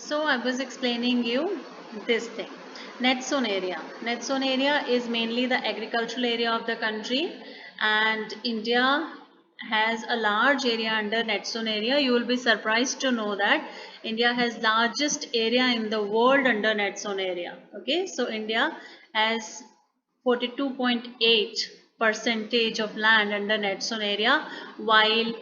So I was explaining you this thing. Net zone area. Net zone area is mainly the agricultural area of the country, and India has a large area under net zone area. You will be surprised to know that India has largest area in the world under net zone area. Okay, so India has 42.8 percentage of land under net zone area, while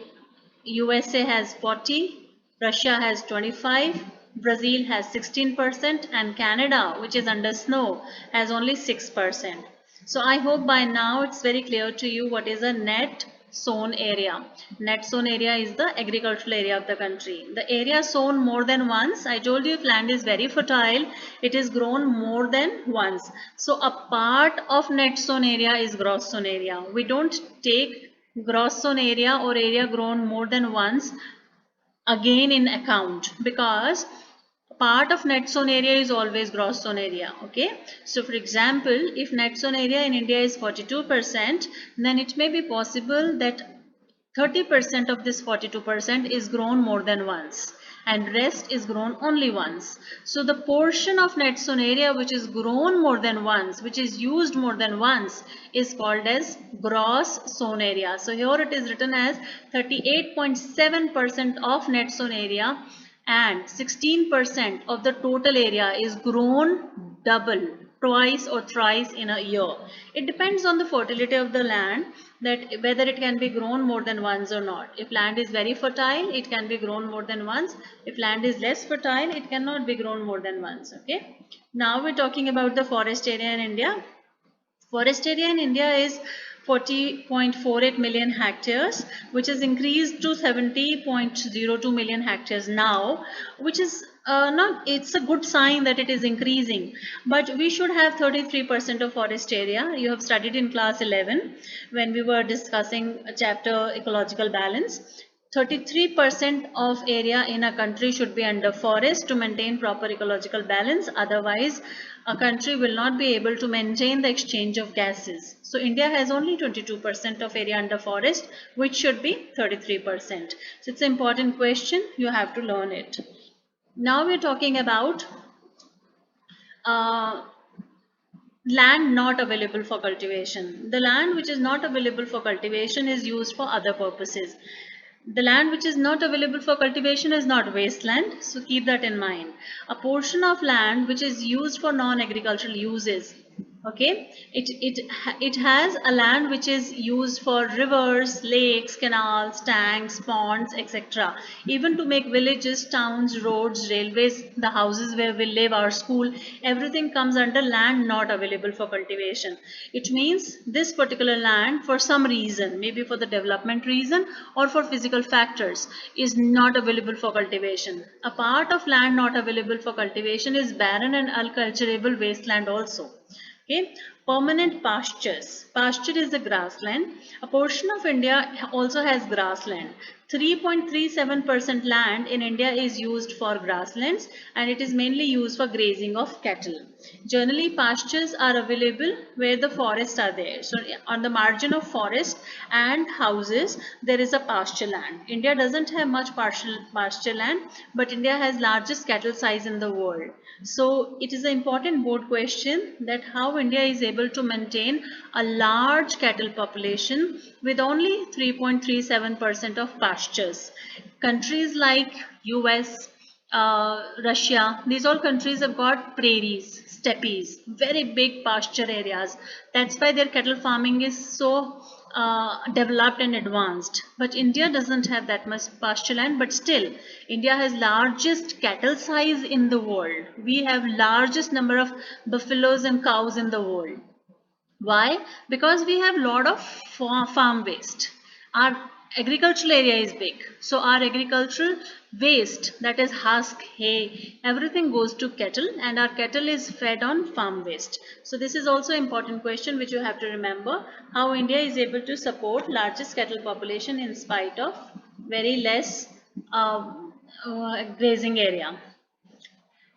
USA has 40, Russia has 25, Brazil has 16%, and Canada, which is under snow, has only 6%. So I hope by now it's very clear to you what is a net sown area. Net sown area is the agricultural area of the country. The area sown more than once. I told you if land is very fertile, it is grown more than once. So a part of net sown area is gross sown area. We don't take gross sown area or area grown more than once again in account, because part of net zone area is always gross zone area. Okay, so for example, if net zone area in India is 42%, then it may be possible that 30% of this 42% is grown more than once, and rest is grown only once. So the portion of net sown area which is grown more than once, which is used more than once, is called as gross sown area. So here it is written as 38.7% of net sown area, and 16% of the total area is grown double, twice or thrice in a year. It depends on the fertility of the land, that whether it can be grown more than once or not. If land is very fertile, it can be grown more than once. If land is less fertile, it cannot be grown more than once. Okay. Now we're talking about the forest area in India. Forest area in India is 40.48 million hectares, which has increased to 70.02 million hectares now, which is not, it's a good sign that it is increasing, but we should have 33% of forest area. You have studied in class 11 when we were discussing a chapter ecological balance. 33% of area in a country should be under forest to maintain proper ecological balance. Otherwise, a country will not be able to maintain the exchange of gases. So India has only 22% of area under forest, which should be 33%. So it's an important question. You have to learn it. Now we're talking about land not available for cultivation. The land which is not available for cultivation is used for other purposes. The land which is not available for cultivation is not wasteland, so keep that in mind. A portion of land which is used for non-agricultural uses, okay, it has a land which is used for rivers, lakes, canals, tanks, ponds, etc. Even to make villages, towns, roads, railways, the houses where we live, our school, everything comes under land not available for cultivation. It means this particular land, for some reason, maybe for the development reason or for physical factors, is not available for cultivation. A part of land not available for cultivation is barren and uncultivable wasteland also. Okay, permanent pastures. Pasture is a grassland. A portion of India also has grassland. 3.37% land in India is used for grasslands, and it is mainly used for grazing of cattle. Generally, pastures are available where the forests are there. So on the margin of forest and houses, there is a pasture land. India doesn't have much pasture land, but India has largest cattle size in the world. So it is an important board question that how India is able to maintain a large cattle population with only 3.37% of pastures. Countries like US, Russia, these all countries have got prairies, steppes, very big pasture areas. That's why their cattle farming is so developed and advanced. But India doesn't have that much pasture land, but still India has largest cattle size in the world. We have largest number of buffaloes and cows in the world. Why? Because we have lot of farm waste. Our agricultural area is big. So our agricultural waste, that is husk, hay, everything goes to cattle, and our cattle is fed on farm waste. So this is also an important question which you have to remember, how India is able to support largest cattle population in spite of very less grazing area.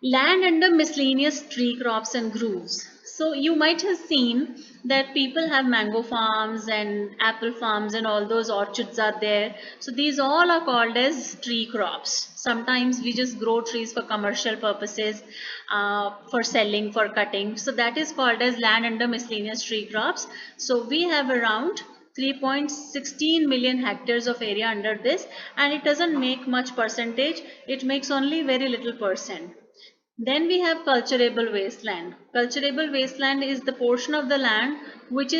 Land under miscellaneous tree crops and groves. So you might have seen that people have mango farms and apple farms and all those orchards are there. So these all are called as tree crops. Sometimes we just grow trees for commercial purposes, for selling, for cutting. So that is called as land under miscellaneous tree crops. So we have around 3.16 million hectares of area under this, and it doesn't make much percentage. It makes only very little percent. Then we have culturable wasteland. Culturable wasteland is the portion of the land which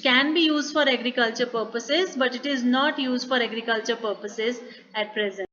can be used for agriculture purposes, but it is not used for agriculture purposes at present.